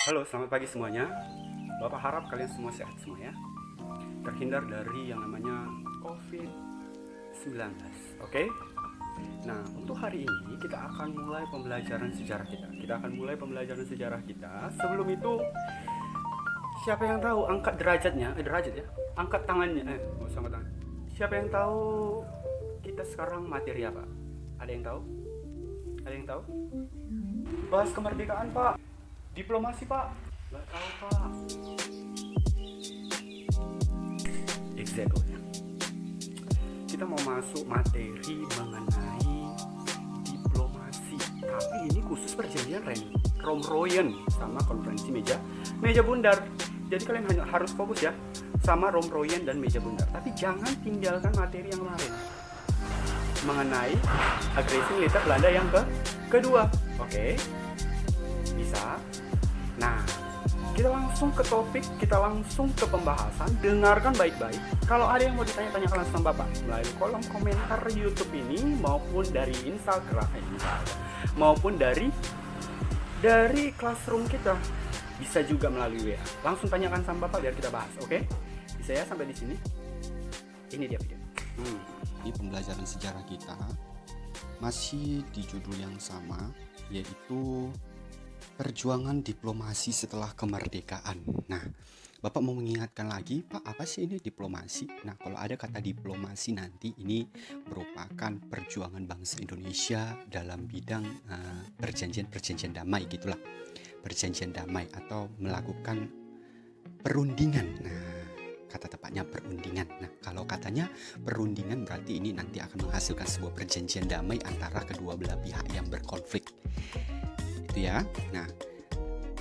Halo, selamat pagi semuanya. Bapak harap kalian semua sehat semua ya. Terhindar dari yang namanya COVID-19. Oke? Nah, untuk hari ini kita akan mulai pembelajaran sejarah kita. Sebelum itu, siapa yang tahu angkat derajatnya? Derajat ya. Angkat tangannya. Angkat tangan. Siapa yang tahu kita sekarang materi apa? Ada yang tahu? Ada yang tahu? Bahas kemerdekaan, Pak. Diplomasi, Pak. Nggak tahu, Pak. Exactly. Kita mau masuk materi mengenai diplomasi. Tapi ini khusus perjanjian Romroyen sama konferensi meja bundar. Jadi kalian hanya harus fokus ya sama Romroyen dan meja bundar. Tapi jangan tinggalkan materi yang kemarin mengenai agresi militer Belanda yang kedua. Oke? Bisa? Nah, kita langsung ke topik, kita langsung ke pembahasan. Dengarkan baik-baik. Kalau ada yang mau ditanya-tanyakan langsung Bapak melalui kolom komentar YouTube ini maupun dari Instagram maupun dari classroom kita. Bisa juga melalui WA. Langsung tanyakan sama Bapak biar kita bahas, oke? Bisa ya sampai di sini? Ini dia video. Di pembelajaran sejarah kita masih di judul yang sama, yaitu perjuangan diplomasi setelah kemerdekaan. Nah, Bapak mau mengingatkan lagi, Pak, apa sih ini diplomasi? Nah, kalau ada kata diplomasi nanti ini merupakan perjuangan bangsa Indonesia dalam bidang perjanjian damai gitulah. Perjanjian damai atau melakukan perundingan. Nah, kata tepatnya perundingan. Nah, kalau katanya perundingan berarti ini nanti akan menghasilkan sebuah perjanjian damai antara kedua belah pihak yang berkonflik. Itu ya. Nah,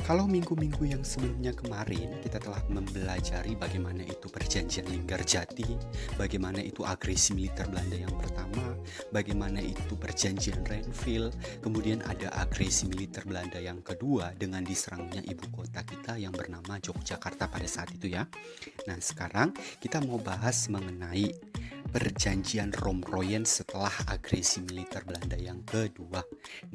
kalau minggu-minggu yang sebelumnya kemarin kita telah mempelajari bagaimana itu perjanjian Linggarjati, bagaimana itu agresi militer Belanda yang pertama, bagaimana itu perjanjian Reinfeld, kemudian ada agresi militer Belanda yang kedua dengan diserangnya ibu kota kita yang bernama Yogyakarta pada saat itu ya. Nah, sekarang kita mau bahas mengenai perjanjian Romroyen setelah agresi militer Belanda yang kedua.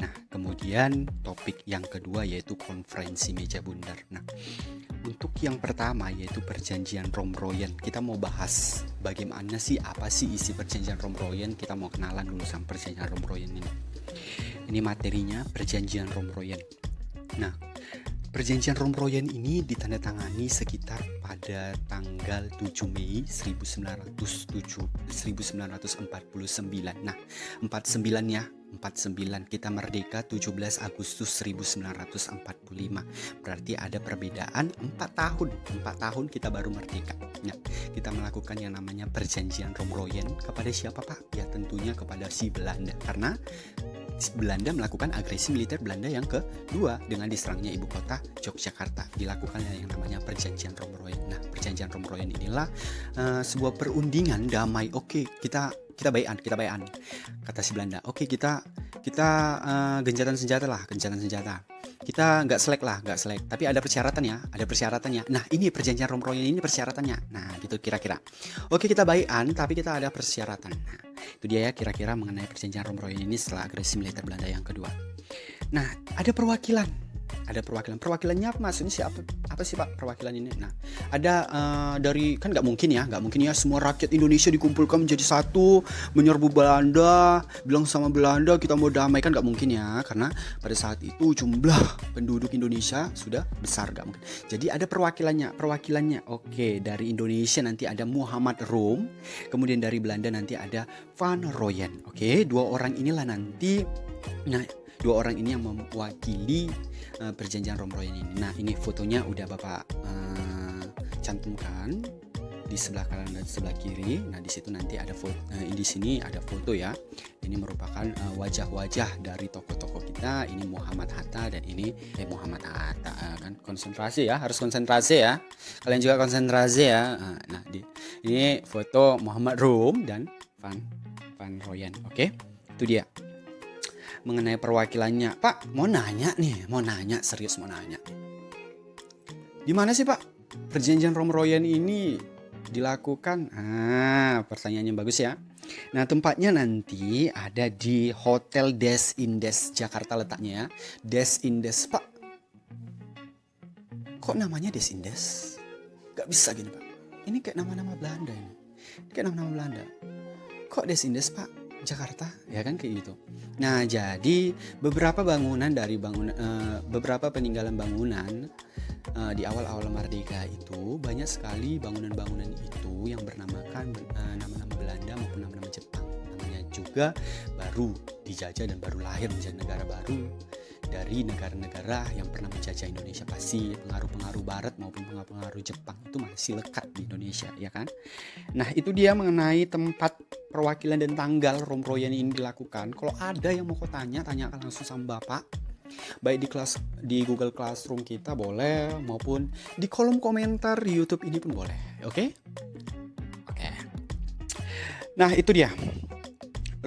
Nah, kemudian topik yang kedua yaitu konferensi meja bundar. Nah, untuk yang pertama yaitu perjanjian Romroyen, kita mau bahas bagaimana sih, apa sih isi perjanjian Romroyen. Kita mau kenalan dulu sama perjanjian Romroyen ini. Ini materinya perjanjian Romroyen. Nah, perjanjian Romroyen ini ditandatangani sekitar pada tanggal 7 Mei 1949. Nah, 49 ya. 49 kita merdeka 17 Agustus 1945. Berarti ada perbedaan 4 tahun. 4 tahun kita baru merdeka. Nah, kita melakukan yang namanya perjanjian Romroyen kepada siapa, Pak? Ya tentunya kepada si Belanda. Karena Belanda melakukan agresi militer Belanda yang kedua dengan diserangnya ibu kota Yogyakarta. Dilakukan yang namanya perjanjian Romroyen. Nah, perjanjian Romroyen inilah sebuah perundingan damai. Oke, kita bayan. Kata si Belanda. Oke, kita gencatan senjata. Kita nggak selek. Tapi ada persyaratannya. Nah, ini perjanjian Romroyen ini persyaratannya. Nah, gitu kira-kira. Oke, kita bayan, tapi kita ada persyaratan. Nah, itu dia ya kira-kira mengenai perjanjian Romroyen ini setelah agresi militer Belanda yang kedua. Nah, ada perwakilan. Perwakilannya apa maksudnya siapa? Apa sih Pak perwakilan ini? Nah, ada dari, kan nggak mungkin ya semua rakyat Indonesia dikumpulkan menjadi satu menyerbu Belanda, bilang sama Belanda kita mau damai, kan nggak mungkin ya, karena pada saat itu jumlah penduduk Indonesia sudah besar, nggak mungkin. Jadi ada perwakilannya. Oke, dari Indonesia nanti ada Muhammad Rum, kemudian dari Belanda nanti ada Van Royen. Oke, dua orang inilah nanti. Nah, dua orang ini yang mewakili perjanjian Romroyen ini. Nah, ini fotonya udah Bapak cantumkan di sebelah kanan dan sebelah kiri. Nah, di situ nanti ada foto. Di sini ada foto ya. Ini merupakan wajah-wajah dari tokoh-tokoh kita. Ini Muhammad Hatta dan ini Muhammad Hatta kan konsentrasi ya, harus konsentrasi ya. Kalian juga konsentrasi ya. Nah, ini foto Muhammad Rum dan Van Royen. Oke, itu dia. Mengenai perwakilannya, Pak, mau nanya. Di mana sih Pak perjanjian Romroyen ini dilakukan? Pertanyaannya bagus ya. Nah, tempatnya nanti ada di Hotel Des Indes Jakarta letaknya ya. Des Indes, Pak. kok namanya Des Indes? Gak bisa gini Pak. Ini kayak nama-nama Belanda ini. Kayak nama-nama Belanda. Kok Des Indes Pak? Jakarta? Ya kan kayak gitu. Nah jadi beberapa beberapa peninggalan bangunan di awal-awal merdeka itu banyak sekali bangunan-bangunan itu yang bernamakan nama-nama Belanda maupun nama-nama Jepang. Namanya juga baru dijajah dan baru lahir menjadi negara baru dari negara-negara yang pernah menjajah Indonesia. Pasti pengaruh-pengaruh Barat maupun pengaruh-pengaruh Jepang itu masih lekat di Indonesia, ya kan? Nah itu dia mengenai tempat perwakilan dan tanggal Romroyen ini dilakukan. Kalau ada yang mau kau tanyakan langsung sama Bapak, baik di Google Classroom kita boleh, maupun di kolom komentar di YouTube ini pun boleh. Oke? Nah itu dia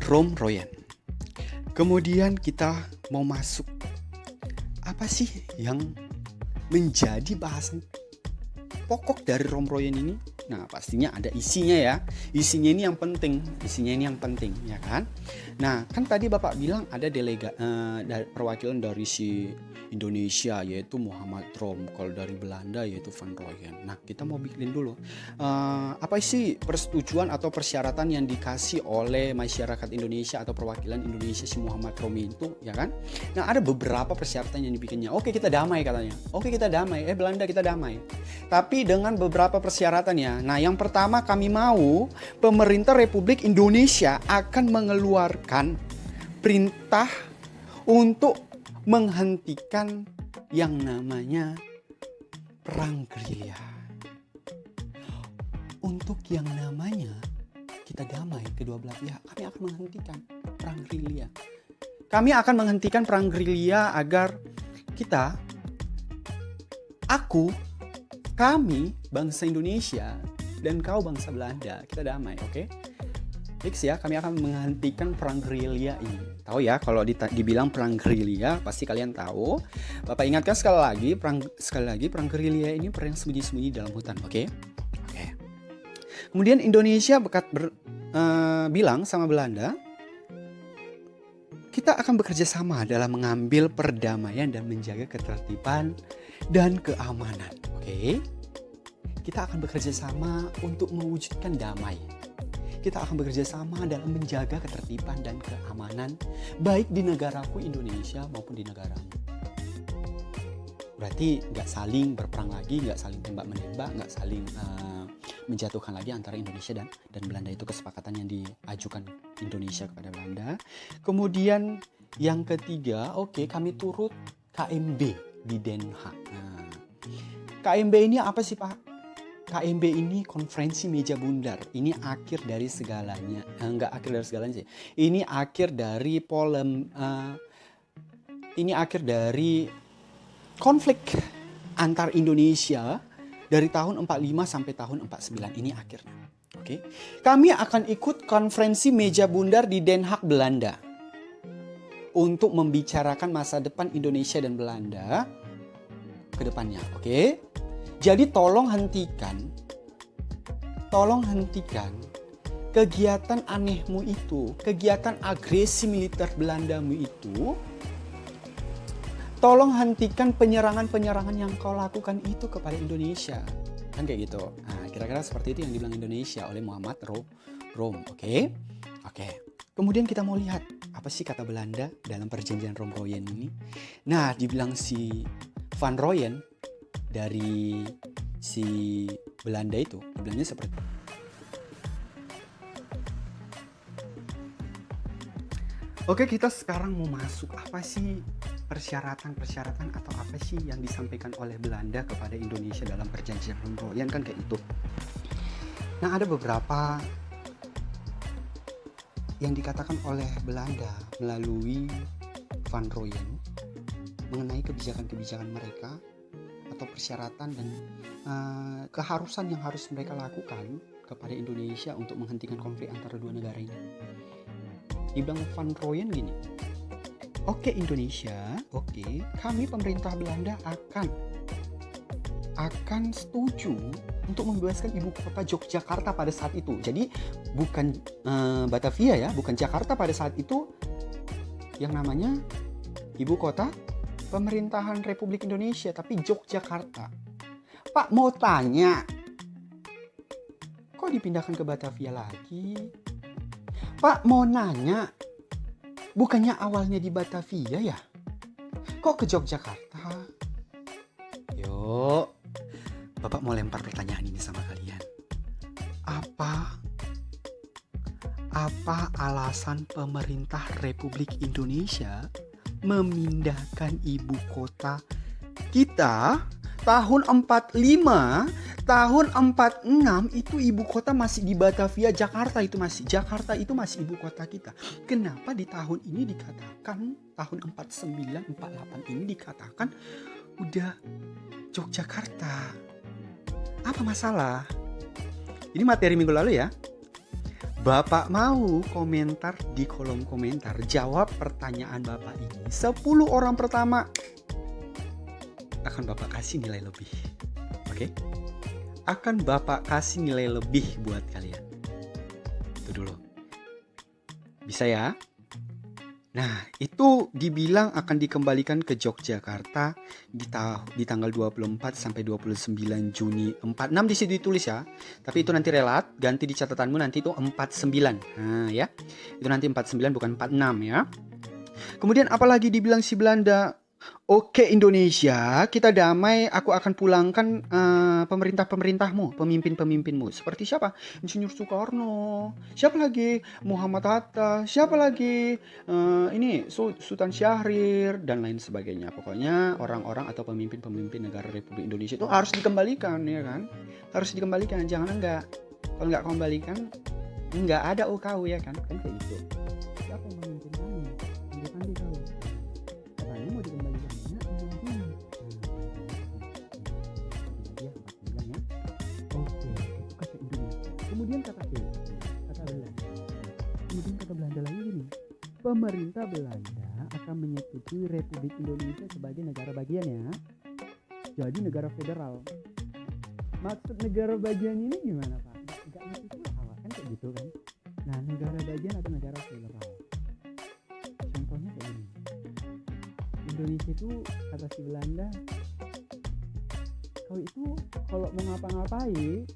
Romroyen. Kemudian kita mau masuk, apa sih yang menjadi bahasan pokok dari Romroyen ini? Nah pastinya ada isinya ya. Isinya ini yang penting, ya kan? Nah kan tadi Bapak bilang ada perwakilan dari si Indonesia yaitu Muhammad Rom. Kalau dari Belanda yaitu Van Rooyen. Nah kita mau bikin dulu apa sih persetujuan atau persyaratan yang dikasih oleh masyarakat Indonesia atau perwakilan Indonesia si Muhammad Rom itu, ya kan? Nah ada beberapa persyaratan yang dibikinnya. Oke kita damai katanya. Belanda kita damai. Tapi dengan beberapa persyaratannya. Nah yang pertama kami mau pemerintah Republik Indonesia akan mengeluarkan perintah untuk menghentikan yang namanya perang gerilya. Untuk yang namanya kita damai kedua belah pihak, kami akan menghentikan perang gerilya. Kami akan menghentikan perang gerilya agar kami bangsa Indonesia dan kau bangsa Belanda, kita damai, oke? Fix ya, kami akan menghentikan perang gerilya ini. Tahu ya, kalau dibilang perang gerilya, pasti kalian tahu. Bapak ingatkan sekali lagi, perang gerilya ini perang sembunyi-sembunyi dalam hutan, oke? Kemudian Indonesia bilang sama Belanda, kita akan bekerja sama dalam mengambil perdamaian dan menjaga ketertiban dan keamanan, oke? Kita akan bekerja sama untuk mewujudkan damai. Kita akan bekerja sama dalam menjaga ketertiban dan keamanan baik di negaraku Indonesia maupun di negaramu. Berarti nggak saling berperang lagi, nggak saling tembak-menembak, nggak saling menjatuhkan lagi antara Indonesia dan Belanda. Itu kesepakatan yang diajukan Indonesia kepada Belanda. Kemudian yang ketiga, kami turut KMB di Den Haag. Nah, KMB ini apa sih Pak? KMB ini konferensi meja bundar. Ini akhir dari segalanya. Enggak akhir dari segalanya sih. Ini akhir dari ini akhir dari konflik antar Indonesia dari tahun 45 sampai tahun 49. Ini akhirnya. Oke. Kami akan ikut konferensi meja bundar di Den Haag, Belanda. Untuk membicarakan masa depan Indonesia dan Belanda ke depannya. Oke. Jadi tolong hentikan kegiatan anehmu itu, kegiatan agresi militer Belandamu itu. Tolong hentikan penyerangan-penyerangan yang kau lakukan itu kepada Indonesia. Kan kayak gitu. Nah, kira-kira seperti itu yang dibilang Indonesia oleh Muhammad Rom. Oke. Kemudian kita mau lihat apa sih kata Belanda dalam perjanjian Romroyen ini. Nah, dibilang si Van Rooyen dari si Belanda itu, dibilangnya seperti Oke, kita sekarang mau masuk apa sih persyaratan atau apa sih yang disampaikan oleh Belanda kepada Indonesia dalam perjanjian Romroyen, kan kayak itu. Nah, ada beberapa yang dikatakan oleh Belanda melalui Van Rooyen mengenai kebijakan-kebijakan mereka atau persyaratan dan keharusan yang harus mereka lakukan kepada Indonesia untuk menghentikan konflik antara dua negara ini. Dibilang Van Rooyen gini, oke Indonesia, kami pemerintah Belanda akan setuju untuk membebaskan ibu kota Yogyakarta pada saat itu. Jadi bukan Batavia ya, bukan Jakarta pada saat itu yang namanya ibu kota pemerintahan Republik Indonesia, tapi Yogyakarta. Pak mau tanya, kok dipindahkan ke Batavia lagi? Pak mau nanya, bukannya awalnya di Batavia ya? Kok ke Yogyakarta? Yuk, Bapak mau lempar pertanyaan ini sama kalian. Apa alasan pemerintah Republik Indonesia memindahkan ibu kota kita tahun 45, tahun 46 itu ibu kota masih di Batavia, Jakarta itu masih ibu kota kita. Kenapa di tahun ini dikatakan tahun 49, 48 ini dikatakan udah Yogyakarta? Apa masalah? Ini materi minggu lalu ya. Bapak mau komentar di kolom komentar, jawab pertanyaan Bapak ini. 10 orang pertama akan Bapak kasih nilai lebih. Oke? Akan Bapak kasih nilai lebih buat kalian. Itu dulu. Bisa ya? Nah, itu dibilang akan dikembalikan ke Yogyakarta di tanggal 24 sampai 29 Juni 46 di situ ditulis ya. Tapi itu nanti relat, ganti di catatanmu nanti itu 49. Nah, ya. Itu nanti 49 bukan 46 ya. Kemudian apalagi dibilang si Belanda, oke Indonesia, kita damai, aku akan pulangkan pemerintah-pemerintahmu, pemimpin-pemimpinmu. Seperti siapa? Insinyur Soekarno. Siapa lagi? Muhammad Hatta. Siapa lagi? Sultan Syahrir dan lain sebagainya. Pokoknya orang-orang atau pemimpin-pemimpin negara Republik Indonesia itu harus dikembalikan, ya kan? Harus dikembalikan, jangan enggak. Kalau enggak kembalikan, enggak ada UKU ya kan? Kan kayak gitu. Siapa yang memimpin kami? Pandai-pandai kau. Katanya mau dikembalikan. Kemudian kata Belanda lagi gini, pemerintah Belanda akan menyetujui Republik Indonesia sebagai negara bagian ya, jadi negara federal. Maksud negara bagian ini gimana Pak? Gak ngerti pula awak kan kayak gitu kan. Nah, negara bagian atau negara federal, contohnya kayak ini. Indonesia itu kata si Belanda, kau itu kalau mau ngapa-ngapain,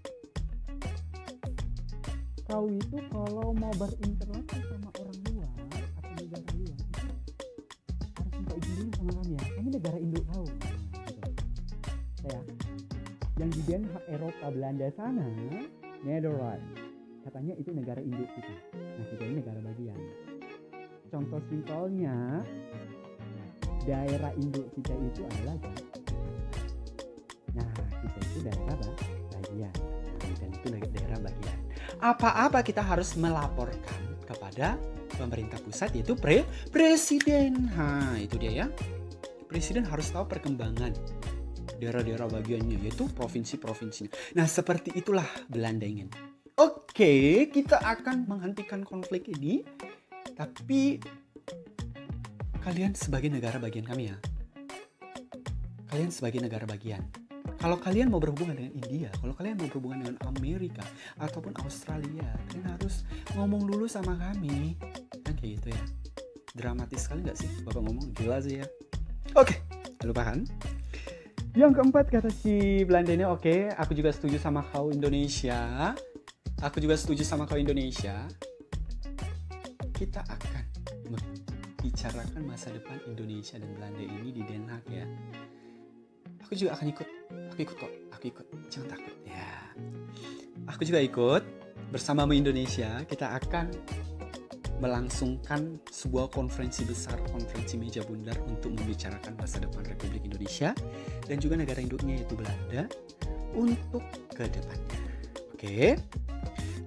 kau itu kalau mau berinteraksi sama orang luar atau negara luar itu harus minta izin dulu sama kami ya. Kami negara induk kau. Gitu. Ya. Yang di Den Haag Eropa Belanda sana, Netherlands. Katanya itu negara induk kita. Nah, kita ini negara bagian. Contoh simpelnya, daerah induk kita itu adalah Jakarta. Nah, kita itu daerah bagian. Dan itu daerah bagian. Apa-apa kita harus melaporkan kepada pemerintah pusat, yaitu presiden. Nah, itu dia ya. Presiden harus tahu perkembangan daerah-daerah bagiannya, yaitu provinsi-provinsinya. Nah, seperti itulah Belanda ingin. Oke, kita akan menghentikan konflik ini, tapi kalian sebagai negara bagian kami ya. Kalian sebagai negara bagian. Kalau kalian mau berhubungan dengan India, kalau kalian mau berhubungan dengan Amerika ataupun Australia, kalian harus ngomong dulu sama kami. Kan kayak gitu ya. Dramatis sekali gak sih Bapak ngomong? Gila sih ya. Oke, lupakan. Yang keempat kata si Belanda ini, oke, aku juga setuju sama kau Indonesia. Kita akan membicarakan masa depan Indonesia dan Belanda ini di Den Haag ya. Aku juga akan ikut. Aku ikut. Jangan takut ya. Aku juga ikut bersamamu Indonesia. Kita akan melangsungkan sebuah konferensi besar, konferensi meja bundar untuk membicarakan masa depan Republik Indonesia dan juga negara induknya yaitu Belanda untuk ke depannya. Oke.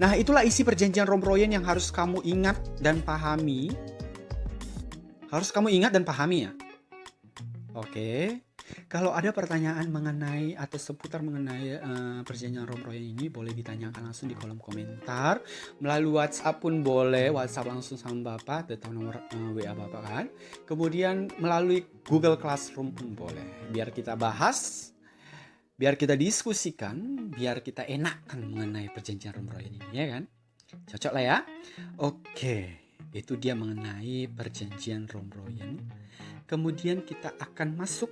Nah, itulah isi perjanjian Romroyen yang harus kamu ingat dan pahami. Ya. Oke. Kalau ada pertanyaan mengenai atau seputar mengenai perjanjian Romroyen ini, boleh ditanyakan langsung di kolom komentar. Melalui WhatsApp pun boleh, WhatsApp langsung sama Bapak, atau nomor WA Bapak kan. Kemudian melalui Google Classroom pun boleh. Biar kita bahas, biar kita diskusikan, biar kita enakan mengenai perjanjian Romroyen ini, ya kan? Cocok lah ya? Oke, itu dia mengenai perjanjian Romroyen. kemudian kita akan masuk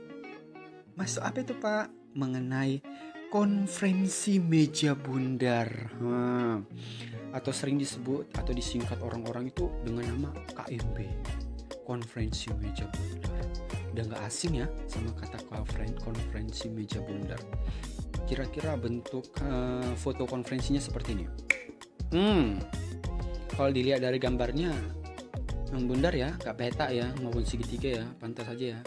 apa itu Pak? Mengenai konferensi meja bundar, atau sering disebut atau disingkat orang-orang itu dengan nama KMB, konferensi meja bundar. Udah nggak asing ya sama kata konferensi meja bundar. Kira-kira bentuk foto konferensinya seperti ini. Kalau dilihat dari gambarnya bundar ya, nggak peta ya maupun segitiga ya, pantas saja ya.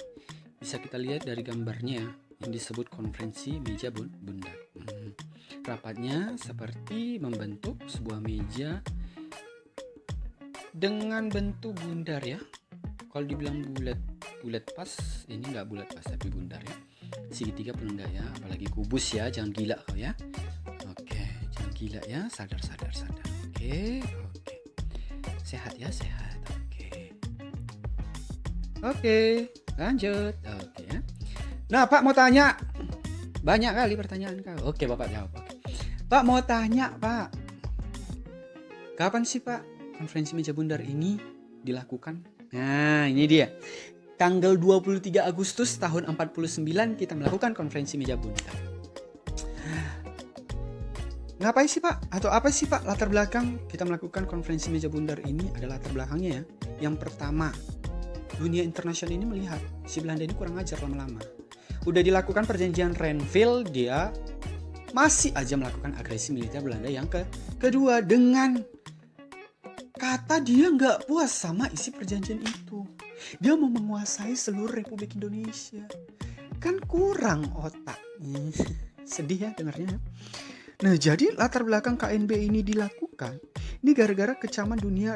Bisa kita lihat dari gambarnya ya, yang disebut konferensi meja bundar. Rapatnya seperti membentuk sebuah meja dengan bentuk bundar ya. Kalau dibilang bulat pas, ini nggak bulat pas tapi bundar ya. Segitiga pun enggak ya, apalagi kubus ya, jangan gila kau ya. Oke, jangan gila ya, sadar. Oke. Sehat ya, sehat. Oke, lanjut. Oke ya. Nah, Pak mau tanya. Banyak kali pertanyaan kau. Oke, Bapak jawab. Oke. Pak mau tanya, Pak. Kapan sih, Pak, konferensi meja bundar ini dilakukan? Nah, ini dia. Tanggal 23 Agustus tahun 49 kita melakukan konferensi meja bundar. Ngapain sih Pak? Atau apa sih Pak latar belakang kita melakukan konferensi meja bundar ini? Ada latar belakangnya ya. Yang pertama, dunia internasional ini melihat si Belanda ini kurang ajar lama-lama. Udah dilakukan perjanjian Renville, dia masih aja melakukan agresi militer Belanda yang kedua dengan kata dia nggak puas sama isi perjanjian itu. Dia mau menguasai seluruh Republik Indonesia. Kan kurang otaknya. Sedih ya dengarnya. Nah, jadi latar belakang KNB ini dilakukan ini gara-gara kecaman dunia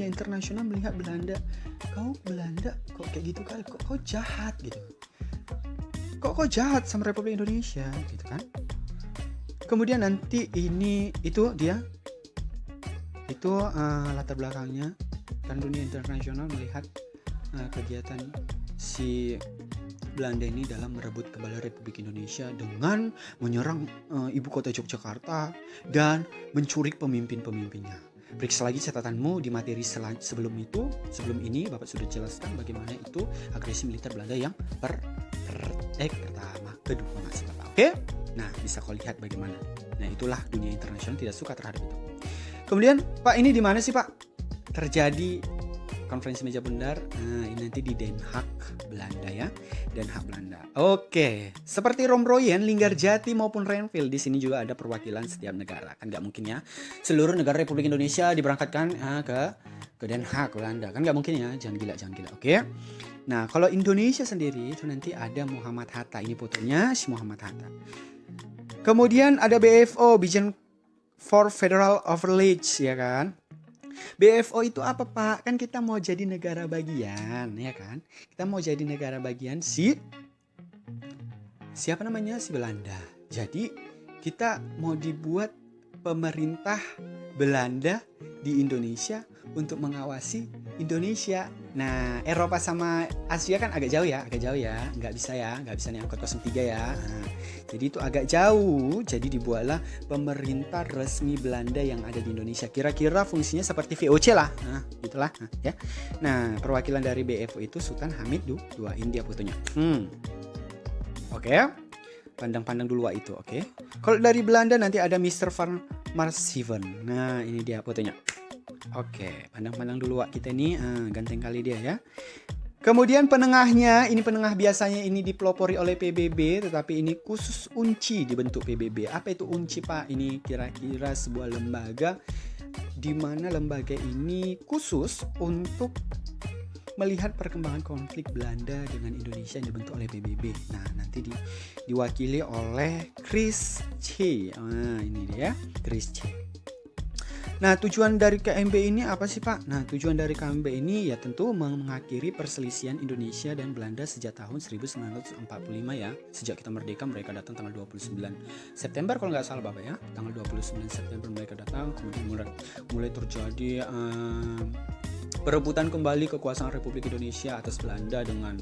internasional melihat Belanda. Kau Belanda kok kayak gitu kali, kok kau jahat gitu. Kok jahat sama Republik Indonesia gitu kan. Kemudian nanti itu latar belakangnya kan dunia internasional melihat kegiatan si Belanda ini dalam merebut kembali Republik Indonesia dengan menyerang ibu kota Yogyakarta dan mencuri pemimpin-pemimpinnya. Periksa lagi catatanmu di materi sebelum ini Bapak sudah jelaskan bagaimana itu agresi militer Belanda yang pertama, kedua maksud Bapak. Oke? Nah, bisa kau lihat bagaimana. Nah, itulah dunia internasional tidak suka terhadap itu. Kemudian, Pak, ini di mana sih, Pak? Terjadi konferensi meja bundar. Nah, ini nanti di Den Haag, Belanda ya. Den Haag, Belanda. Oke, seperti Romroyen, Linggarjati maupun Renville, di sini juga ada perwakilan setiap negara. Kan nggak mungkin ya seluruh negara Republik Indonesia diberangkatkan ke Den Haag, Belanda. Kan nggak mungkin ya. Jangan gila. Oke. Nah, kalau Indonesia sendiri itu nanti ada Muhammad Hatta. Ini fotonya si Muhammad Hatta. Kemudian ada BFO, Bijan for Federal Overlage ya kan. BFO itu apa Pak? Kan kita mau jadi negara bagian ya kan. Kita mau jadi negara bagian siapa namanya? Si Belanda. Jadi kita mau dibuat pemerintah Belanda di Indonesia untuk mengawasi Indonesia. Nah, Eropa sama Asia kan agak jauh ya. Nggak bisa nih angkot 03 ya. Nah, jadi itu agak jauh. Jadi dibuatlah pemerintah resmi Belanda yang ada di Indonesia. Kira-kira fungsinya seperti VOC lah. Nah, gitulah ya. Nah, perwakilan dari BFO itu Sultan Hamid II India fotonya. Oke. Pandang-pandang dulu itu, oke. Kalau dari Belanda nanti ada Mr. van Marsieven. Nah, ini dia fotonya. Oke, pandang-pandang dulu kita ini ganteng kali dia ya. Kemudian penengahnya, ini penengah biasanya ini dipelopori oleh PBB, tetapi ini khusus UNCI dibentuk PBB. Apa itu UNCI Pak? Ini kira-kira sebuah lembaga di mana lembaga ini khusus untuk melihat perkembangan konflik Belanda dengan Indonesia yang dibentuk oleh PBB. Nah, nanti diwakili oleh Chris C. Nah, ini dia Chris C. Nah, tujuan dari KMB ini apa sih Pak? Nah, tujuan dari KMB ini ya tentu mengakhiri perselisihan Indonesia dan Belanda sejak tahun 1945 ya. Sejak kita merdeka, mereka datang tanggal 29 September kalau nggak salah Bapak ya. Tanggal 29 September mereka datang, kemudian mulai terjadi perebutan kembali kekuasaan Republik Indonesia atas Belanda dengan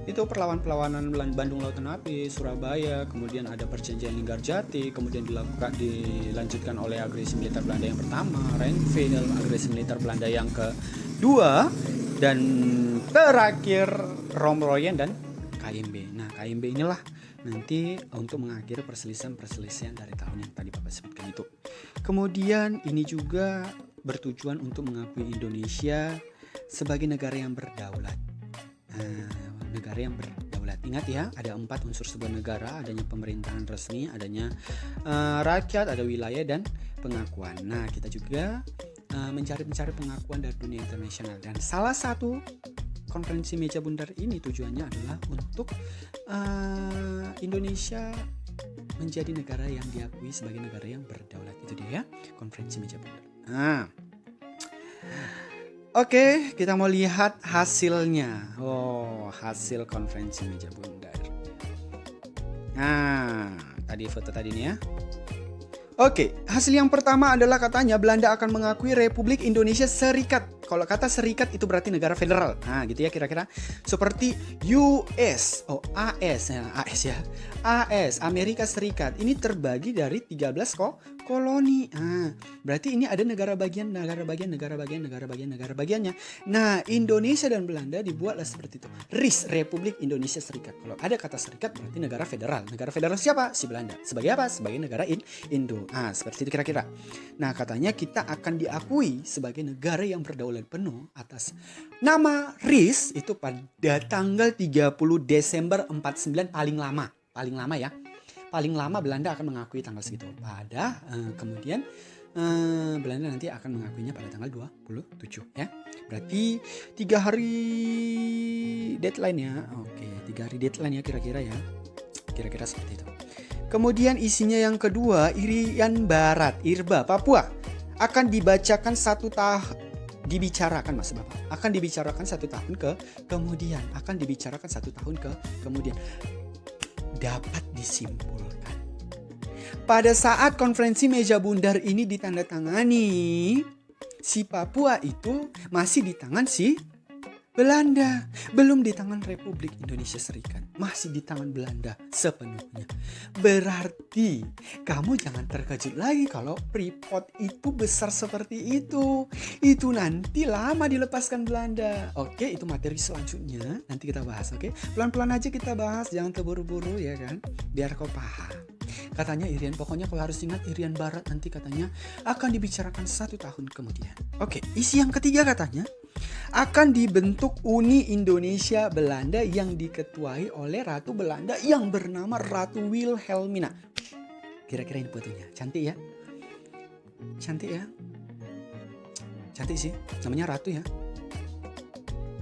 itu perlawanan Bandung Lautan Api, Surabaya, kemudian ada perjanjian Linggarjati, kemudian dilanjutkan oleh agresi militer Belanda yang pertama, Renville, agresi militer Belanda yang kedua, Dan terakhir Romroyen dan KMB. Nah, KMB inilah nanti untuk mengakhiri perselisihan dari tahun yang tadi Bapak sebutkan itu. Kemudian ini juga bertujuan untuk mengakui Indonesia sebagai negara yang berdaulat. Negara yang berdaulat. Ingat ya, ada 4 unsur sebuah negara, adanya pemerintahan resmi, adanya rakyat, ada wilayah dan pengakuan. Nah, kita juga mencari pengakuan dari dunia internasional, dan salah satu konferensi meja bundar ini tujuannya adalah untuk Indonesia menjadi negara yang diakui sebagai negara yang berdaulat. Itu dia ya, konferensi meja bundar. Oke, kita mau lihat hasilnya. Hasil konferensi meja bundar. Nah, tadi foto tadi nih ya. Oke, hasil yang pertama adalah katanya Belanda akan mengakui Republik Indonesia Serikat. Kalau kata serikat itu berarti negara federal. Nah, gitu ya kira-kira. Seperti US, AS, Amerika Serikat. Ini terbagi dari 13 koloni. Berarti ini ada negara bagiannya. Nah, Indonesia dan Belanda dibuatlah seperti itu. RIS, Republik Indonesia Serikat. Kalau ada kata serikat berarti negara federal. Negara federal siapa? Si Belanda. Sebagai apa? Sebagai negara Indo. Seperti itu kira-kira. Nah, katanya kita akan diakui sebagai negara yang berdaulat penuh atas nama RIS itu pada tanggal 30 Desember 49 paling lama ya. Paling lama Belanda akan mengakui tanggal segitu. Kemudian Belanda nanti akan mengakuinya pada tanggal 27 ya. Berarti 3 hari deadline ya. Oke, 3 hari deadline ya kira-kira ya. Kira-kira seperti itu. Kemudian isinya yang kedua, Irian Barat, IRBA, Papua akan dibicarakan 1 tahun kemudian dapat disimpulkan. Pada saat konferensi meja bundar ini ditandatangani, si Papua itu masih di tangan si Belanda, belum di tangan Republik Indonesia Serikat, masih di tangan Belanda sepenuhnya. Berarti kamu jangan terkejut lagi kalau Freeport itu besar seperti itu. Itu nanti lama dilepaskan Belanda. Oke, itu materi selanjutnya nanti kita bahas. Oke, pelan-pelan aja kita bahas, jangan terburu-buru ya kan, biar kau paham. Katanya pokoknya kalau harus ingat Irian Barat nanti katanya akan dibicarakan 1 tahun kemudian. Oke, isi yang ketiga katanya akan dibentuk Uni Indonesia Belanda yang diketuai oleh Ratu Belanda yang bernama Ratu Wilhelmina. Kira-kira ini fotonya, cantik ya? Cantik sih, namanya Ratu ya.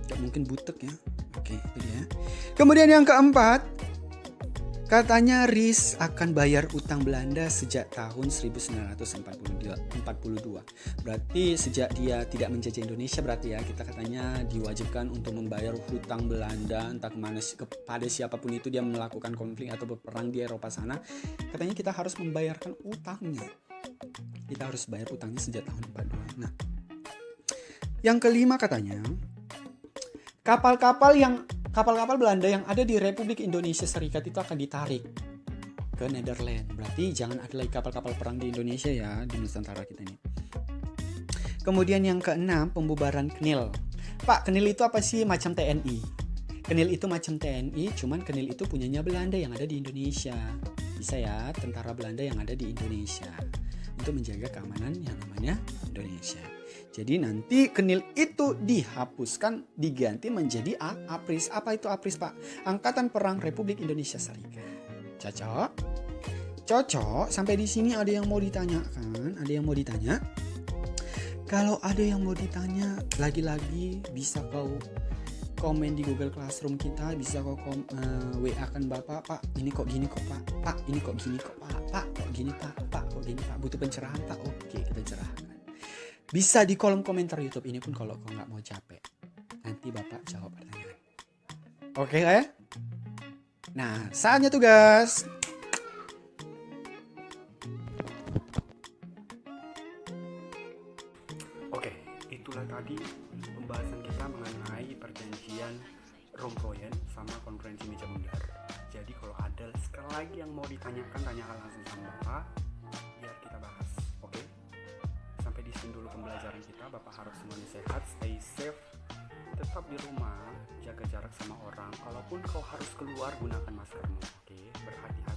Gak mungkin butek ya. Oke, itu dia. Kemudian yang keempat, katanya RIS akan bayar utang Belanda sejak tahun 1942. Berarti sejak dia tidak menjajah Indonesia berarti ya, kita katanya diwajibkan untuk membayar hutang Belanda entah kemana, kepada siapapun itu dia melakukan konflik atau berperang di Eropa sana. Katanya kita harus membayarkan utangnya. Kita harus bayar utangnya sejak tahun 42. Nah, yang kelima katanya kapal-kapal Belanda yang ada di Republik Indonesia Serikat itu akan ditarik ke Netherlands. Berarti jangan ada lagi kapal-kapal perang di Indonesia ya, di Nusantara kita ini. Kemudian yang keenam, pembubaran KNIL. Pak, KNIL itu apa sih? Macam TNI. KNIL itu macam TNI, cuman KNIL itu punyanya Belanda yang ada di Indonesia. Bisa ya, tentara Belanda yang ada di Indonesia untuk menjaga keamanan yang namanya Indonesia. Jadi nanti KNIL itu dihapuskan, diganti menjadi APRIS. Apa itu APRIS, Pak? Angkatan Perang Republik Indonesia Serikat. Cocok? Cocok? Sampai di sini ada yang mau ditanyakan? Ada yang mau ditanya? Kalau ada yang mau ditanya, lagi-lagi bisa kau komen di Google Classroom kita, bisa kau WA kan Bapak, Pak, ini kok gini kok Pak, Pak, ini kok gini kok Pak, kok gini Pak, kok gini Pak, butuh pencerahan Pak, oke kita cerahkan. Bisa di kolom komentar YouTube ini pun kalau kau nggak mau capek. Nanti Bapak jawab pertanyaan. Oke ya? Nah, saatnya tugas. Oke, itulah tadi pembahasan kita mengenai perjanjian Romroyen sama konferensi meja bundar. Jadi kalau ada sekali lagi yang mau ditanyakan, tanyakan langsung sama Bapak biar kita bahas. Oke? Sampai di sini dulu pembelajaran kita. Bapak harap semuanya sehat, stay safe, tetap di rumah, jaga jarak sama orang. Kalaupun kau harus keluar, gunakan maskermu, oke? Berhati-hati.